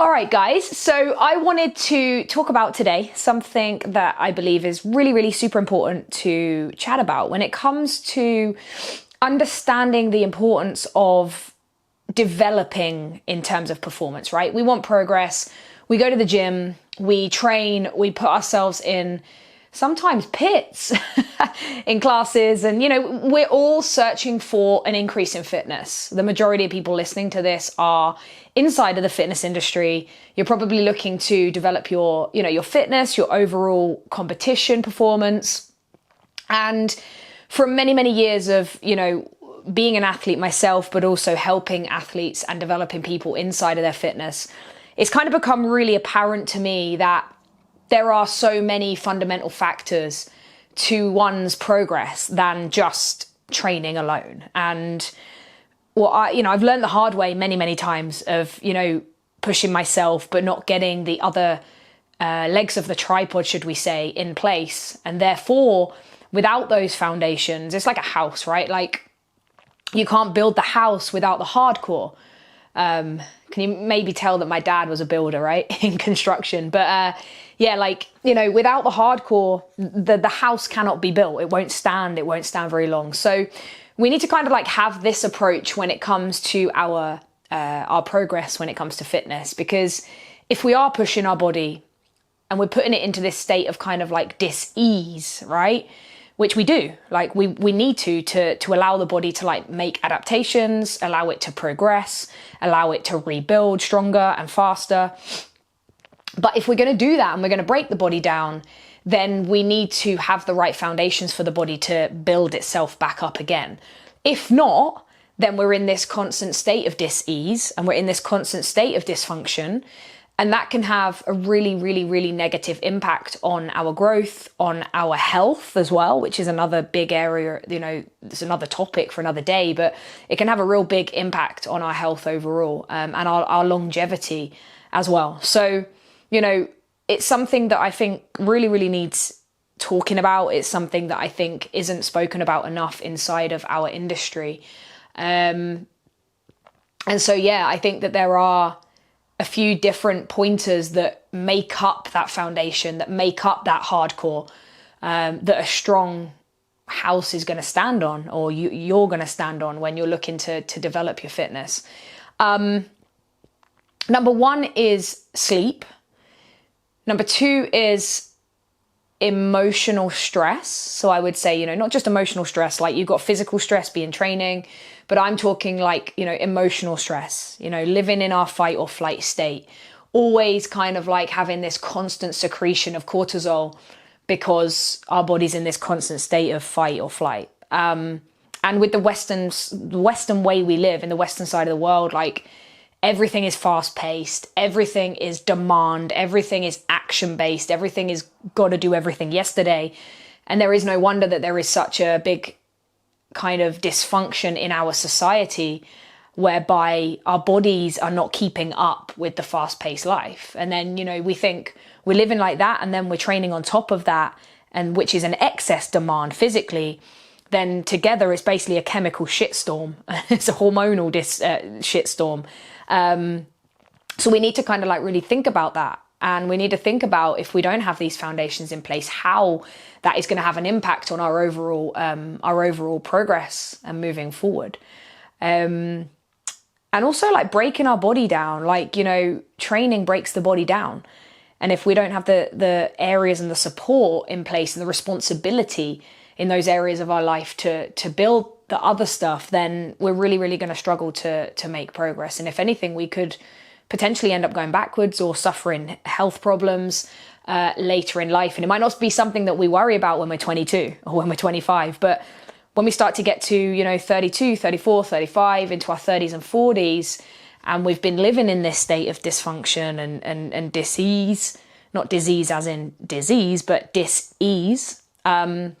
All right, guys, so I wanted to talk about today something that I believe is really, really super important to chat about when it comes to understanding the importance of developing in terms of performance, right? We want progress. We go to the gym, we train, we put ourselves in sometimes pits in classes. And, we're all searching for an increase in fitness. The majority of people listening to this are inside of the fitness industry. You're probably looking to develop your fitness, your overall competition performance. And from many, many years of, being an athlete myself, but also helping athletes and developing people inside of their fitness, it's kind of become really apparent to me that there are so many fundamental factors to one's progress than just training alone. And I've learned the hard way many, many times of, pushing myself, but not getting the other legs of the tripod, should we say, in place. And therefore, without those foundations, it's like a house, right? Like you can't build the house without the hardcore. Can you maybe tell that my dad was a builder, right? In construction. But without the hardcore, the house cannot be built. It won't stand very long. So we need to kind of have this approach when it comes to our progress, when it comes to fitness, because if we are pushing our body and we're putting it into this state of kind of dis-ease, right? Which we do, we need to allow the body to make adaptations, allow it to progress, allow it to rebuild stronger and faster. But if we're going to do that and we're going to break the body down, then we need to have the right foundations for the body to build itself back up again. If not, then we're in this constant state of dis-ease and we're in this constant state of dysfunction. And that can have a really, really, really negative impact on our growth, on our health as well, which is another big area, it's another topic for another day, but it can have a real big impact on our health overall, and our longevity as well. So, it's something that I think really, really needs talking about. It's something that I think isn't spoken about enough inside of our industry. And so, I think that there are a few different pointers that make up that foundation, that make up that hardcore, that a strong house is going to stand on, or you're going to stand on when you're looking to develop your fitness. Number one is sleep. Number two is emotional stress. So I would say, not just emotional stress, you've got physical stress being training, but I'm talking emotional stress, living in our fight or flight state, always kind of having this constant secretion of cortisol because our body's in this constant state of fight or flight. And with the Western way we live in the Western side of the world, everything is fast paced, everything is demand, everything is action based, everything is got to do everything yesterday. And there is no wonder that there is such a big kind of dysfunction in our society whereby our bodies are not keeping up with the fast paced life. And then, we think we're living like that and then we're training on top of that, and which is an excess demand physically. Then together it's basically a chemical shitstorm. It's a hormonal shitstorm. So we need to kind of really think about that. And we need to think about, if we don't have these foundations in place, how that is going to have an impact on our overall progress and moving forward. And also breaking our body down, training breaks the body down. And if we don't have the areas and the support in place and the responsibility in those areas of our life to build the other stuff, then we're really, really going to struggle to make progress. And if anything, we could potentially end up going backwards or suffering health problems later in life. And it might not be something that we worry about when we're 22 or when we're 25, but when we start to get to, 32, 34, 35, into our 30s and 40s, and we've been living in this state of dysfunction and dis-ease, not disease as in disease, but dis-ease, then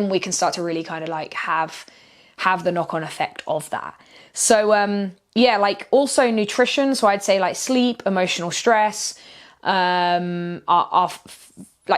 we can start to really kind of have the knock-on effect of that. So also nutrition. So I'd say sleep, emotional stress, our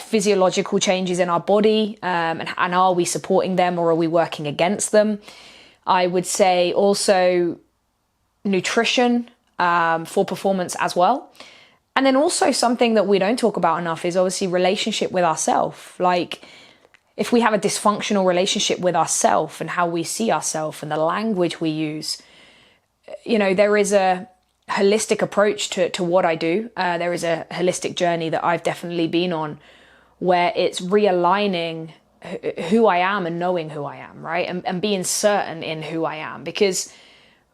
physiological changes in our body, and are we supporting them or are we working against them? I would say also nutrition, for performance as well. And then also something that we don't talk about enough is obviously relationship with ourselves. Like if we have a dysfunctional relationship with ourselves and how we see ourselves and the language we use, there is a holistic approach to what I do. There is a holistic journey that I've definitely been on where it's realigning who I am and knowing who I am, right? And being certain in who I am, because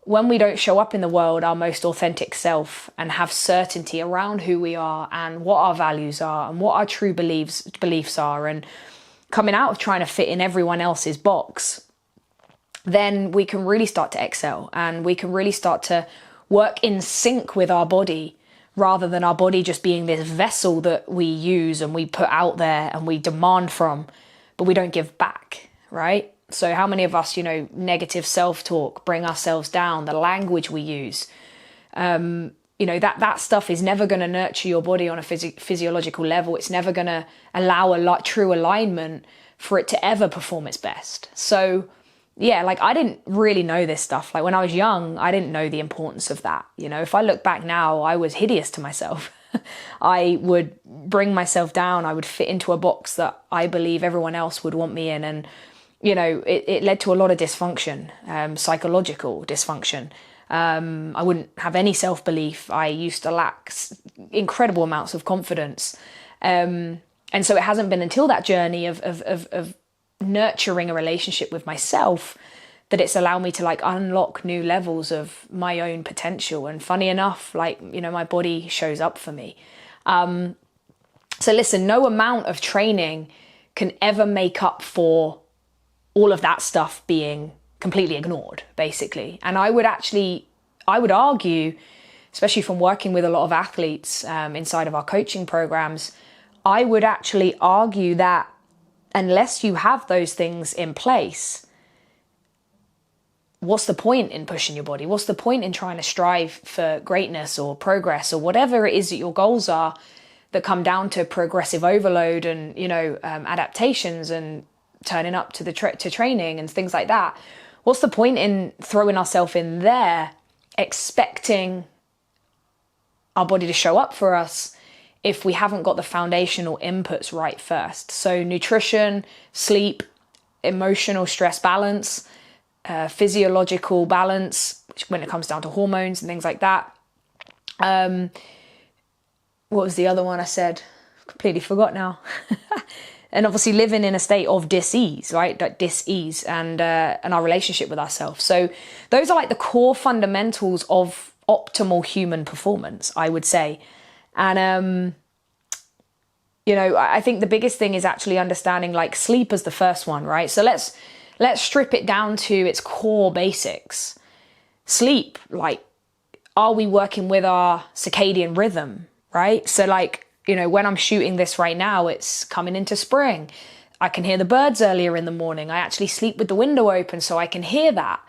when we don't show up in the world our most authentic self and have certainty around who we are and what our values are and what our true beliefs are, and coming out of trying to fit in everyone else's box, then we can really start to excel and we can really start to work in sync with our body, rather than our body just being this vessel that we use and we put out there and we demand from, but we don't give back, right? So how many of us, negative self-talk, bring ourselves down, the language we use, that stuff is never going to nurture your body on a physiological level. It's never going to allow true alignment for it to ever perform its best. So yeah, I didn't really know this stuff. When I was young, I didn't know the importance of that. If I look back now, I was hideous to myself. I would bring myself down. I would fit into a box that I believe everyone else would want me in. And it led to a lot of dysfunction, psychological dysfunction. I wouldn't have any self-belief. I used to lack incredible amounts of confidence. And so it hasn't been until that journey of nurturing a relationship with myself that it's allowed me to unlock new levels of my own potential. And funny enough, my body shows up for me. So listen, no amount of training can ever make up for all of that stuff being completely ignored, basically. And I would argue, especially from working with a lot of athletes inside of our coaching programs, I would actually argue that unless you have those things in place, what's the point in pushing your body? What's the point in trying to strive for greatness or progress or whatever it is that your goals are that come down to progressive overload and, adaptations and turning up to to training and things like that? What's the point in throwing ourselves in there, expecting our body to show up for us if we haven't got the foundational inputs right first? So nutrition, sleep, emotional stress balance, physiological balance, when it comes down to hormones and things like that. What was the other one I said? Completely forgot now. And obviously living in a state of dis-ease, right? Dis-ease and our relationship with ourselves. So those are the core fundamentals of optimal human performance, I would say. And, I think the biggest thing is actually understanding sleep as the first one, right? So let's strip it down to its core basics. Sleep, are we working with our circadian rhythm, right? So when I'm shooting this right now, it's coming into spring. I can hear the birds earlier in the morning. I actually sleep with the window open so I can hear that.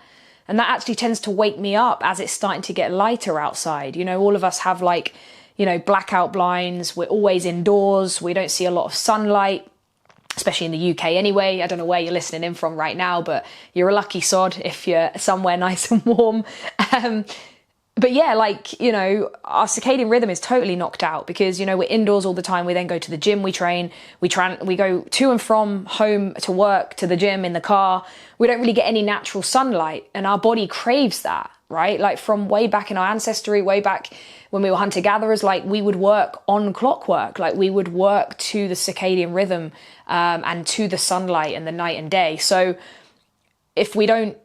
And that actually tends to wake me up as it's starting to get lighter outside. All of us have blackout blinds. We're always indoors. We don't see a lot of sunlight, especially in the UK anyway. I don't know where you're listening in from right now, but you're a lucky sod if you're somewhere nice and warm. But yeah, our circadian rhythm is totally knocked out because, we're indoors all the time. We then go to the gym, we train, we go to and from home to work, to the gym, in the car. We don't really get any natural sunlight, and our body craves that, right? From way back in our ancestry, way back when we were hunter-gatherers, we would work on clockwork. We would work to the circadian rhythm and to the sunlight and the night and day. So if we don't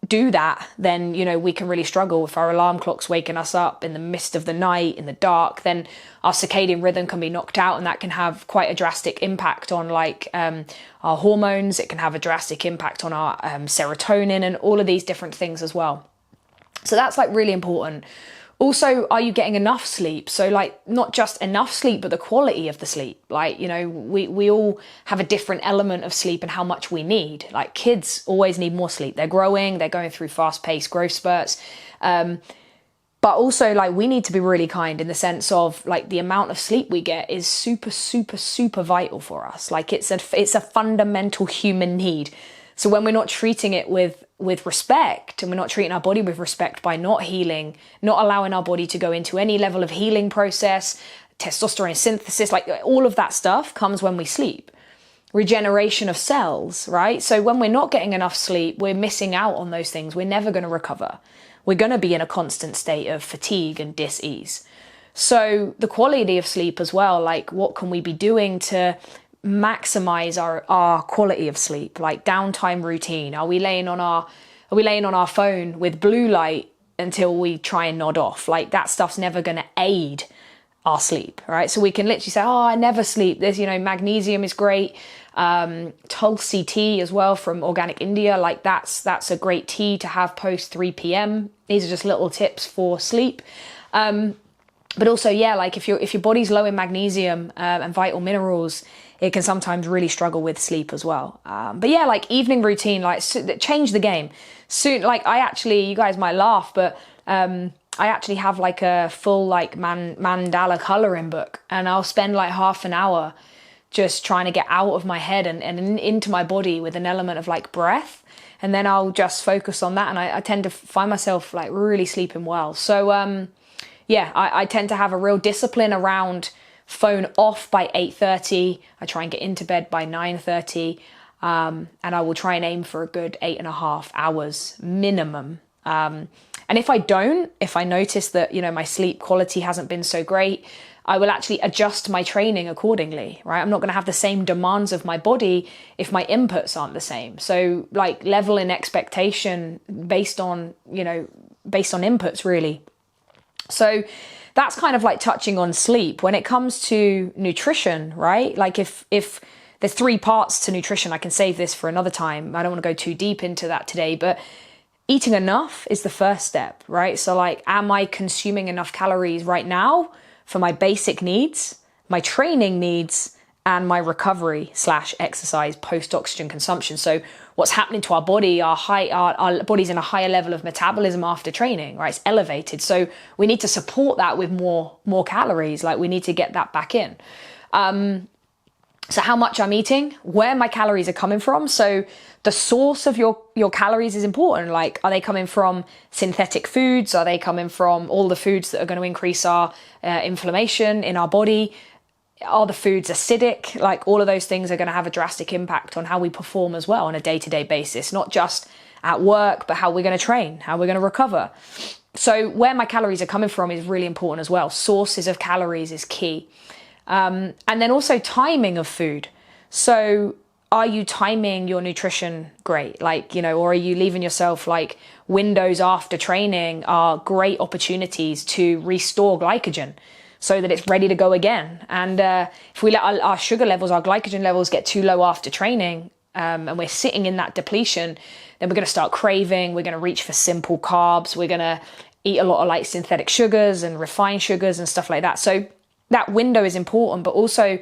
do that, then we can really struggle. If our alarm clock's waking us up in the midst of the night, in the dark, then our circadian rhythm can be knocked out, and that can have quite a drastic impact on our hormones. It can have a drastic impact on our serotonin and all of these different things as well. So that's really important. Also, are you getting enough sleep? So not just enough sleep, but the quality of the sleep. We all have a different element of sleep and how much we need. Kids always need more sleep. They're growing, they're going through fast-paced growth spurts. But also we need to be really kind in the sense of the amount of sleep we get is super, super, super vital for us. It's a fundamental human need So when we're not treating it with respect, and we're not treating our body with respect by not healing, not allowing our body to go into any level of healing process, testosterone synthesis, like all of that stuff comes when we sleep. Regeneration of cells, right? So when we're not getting enough sleep, we're missing out on those things. We're never going to recover. We're going to be in a constant state of fatigue and dis-ease. So the quality of sleep as well, like what can we be doing to maximize our quality of sleep, like downtime routine? Are we laying on our phone with blue light until we try and nod off? Like that stuff's never going to aid our sleep, right? So we can literally say, oh, I never sleep. There's, magnesium is great. Tulsi tea as well from Organic India. Like that's a great tea to have post 3 p.m. These are just little tips for sleep. But also, like if your body's low in magnesium and vital minerals, it can sometimes really struggle with sleep as well. But like evening routine, like change the game. Soon, like you guys might laugh, but I actually have like a full like mandala coloring book, and I'll spend like half an hour just trying to get out of my head and into my body with an element of like breath. And then I'll just focus on that. And I tend to find myself like really sleeping well. So, I tend to have a real discipline around phone off by 8:30. I try and get into bed by 9:30. And I will try and aim for a good 8.5 hours minimum. And if I notice that, my sleep quality hasn't been so great, I will actually adjust my training accordingly, right? I'm not going to have the same demands of my body if my inputs aren't the same. So like level in expectation based on inputs really. So that's kind of like touching on sleep. When it comes to nutrition, right? Like if there's 3 parts to nutrition, I can save this for another time. I don't want to go too deep into that today, but eating enough is the first step, right? So like, am I consuming enough calories right now for my basic needs, my training needs, and my recovery / exercise post-oxygen consumption? So what's happening to our body, our body's in a higher level of metabolism after training, right? It's elevated. So we need to support that with more calories. Like we need to get that back in. So how much I'm eating, where my calories are coming from. So the source of your calories is important. Like, are they coming from synthetic foods? Are they coming from all the foods that are going to increase our inflammation in our body? Are the foods acidic? Like all of those things are going to have a drastic impact on how we perform as well on a day-to-day basis, not just at work, but how we're going to train, how we're going to recover. So where my calories are coming from is really important as well. Sources of calories is key. And then also timing of food. So are you timing your nutrition great? Like, or are you leaving yourself like windows after training are great opportunities to restore glycogen so that it's ready to go again. And if we let our sugar levels, our glycogen levels get too low after training, and we're sitting in that depletion, then we're going to start craving. We're going to reach for simple carbs. We're going to eat a lot of like synthetic sugars and refined sugars and stuff like that. So that window is important, but also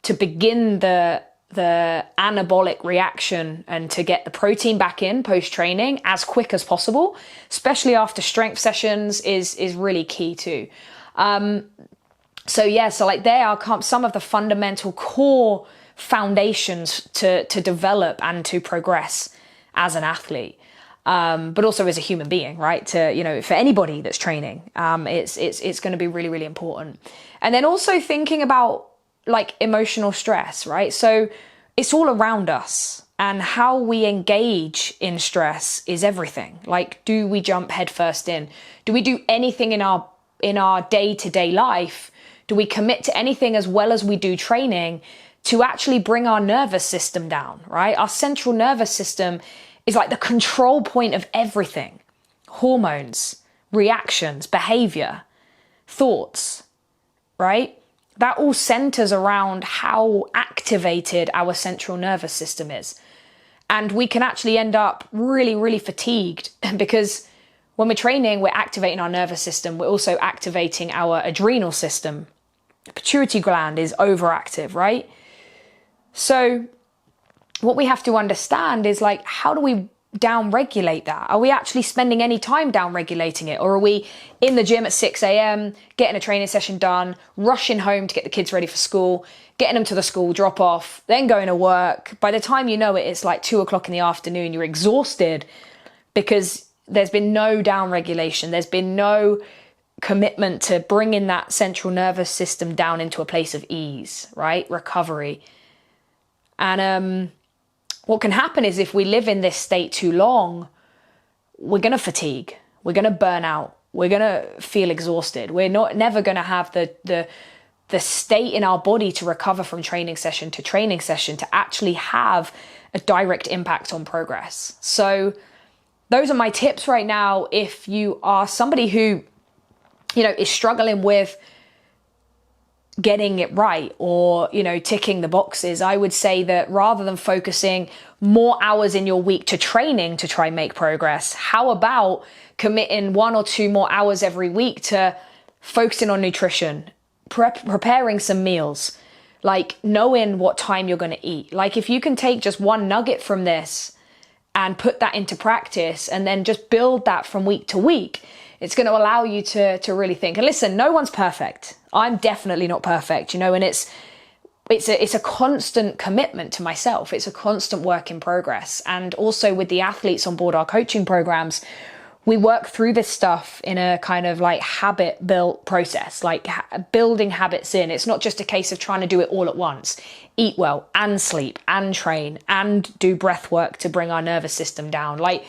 to begin the anabolic reaction and to get the protein back in post-training as quick as possible, especially after strength sessions, is really key too. So like there are some of the fundamental core foundations to develop and to progress as an athlete. But also as a human being, right? For anybody that's training, it's going to be really, really important. And then also thinking about like emotional stress, right? So it's all around us, and how we engage in stress is everything. Like, do we jump headfirst in? Do we do anything in our day-to-day life? Do we commit to anything as well as we do training to actually bring our nervous system down, right? Our central nervous system is like the control point of everything. Hormones, reactions, behavior, thoughts, right? That all centers around how activated our central nervous system is. And we can actually end up really, really fatigued because when we're training, we're activating our nervous system. We're also activating our adrenal system. The pituitary gland is overactive, right? So what we have to understand is like, how do we down regulate that? Are we actually spending any time down regulating it? Or are we in the gym at 6 a.m., getting a training session done, rushing home to get the kids ready for school, getting them to the school drop off, then going to work? By the time you know it, it's like 2 o'clock in the afternoon. You're exhausted because there's been no down regulation. There's been no commitment to bringing that central nervous system down into a place of ease, right? Recovery. And what can happen is if we live in this state too long, we're going to fatigue. We're going to burn out. We're going to feel exhausted. We're never going to have the state in our body to recover from training session to training session to actually have a direct impact on progress. So those are my tips right now. If you are somebody who, is struggling with getting it right or, ticking the boxes, I would say that rather than focusing more hours in your week to training to try and make progress, how about committing 1 or 2 more hours every week to focusing on nutrition, preparing some meals, like knowing what time you're going to eat. Like if you can take just one nugget from this and put that into practice and then just build that from week to week, it's going to allow you to really think. And listen, no one's perfect. I'm definitely not perfect, and it's a constant commitment to myself. It's a constant work in progress. And also with the athletes on board our coaching programs, we work through this stuff in a kind of like habit built process, like building habits in. It's not just a case of trying to do it all at once. Eat well and sleep and train and do breath work to bring our nervous system down. Like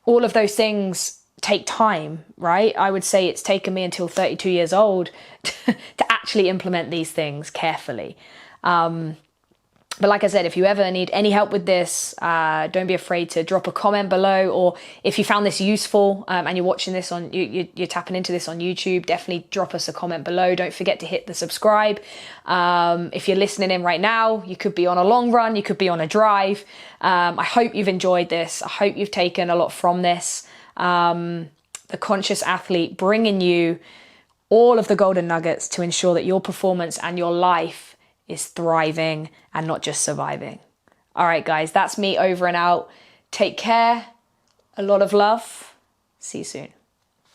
all of those things take time, right? I would say it's taken me until 32 years old to actually implement these things carefully. But like I said, if you ever need any help with this, don't be afraid to drop a comment below. Or if you found this useful and you're watching this on, you're tapping into this on YouTube, definitely drop us a comment below. Don't forget to hit the subscribe. If you're listening in right now, you could be on a long run, you could be on a drive. I hope you've enjoyed this. I hope you've taken a lot from this. The Conscious Athlete bringing you all of the golden nuggets to ensure that your performance and your life is thriving and not just surviving. All right, guys, that's me over and out. Take care. A lot of love. See you soon.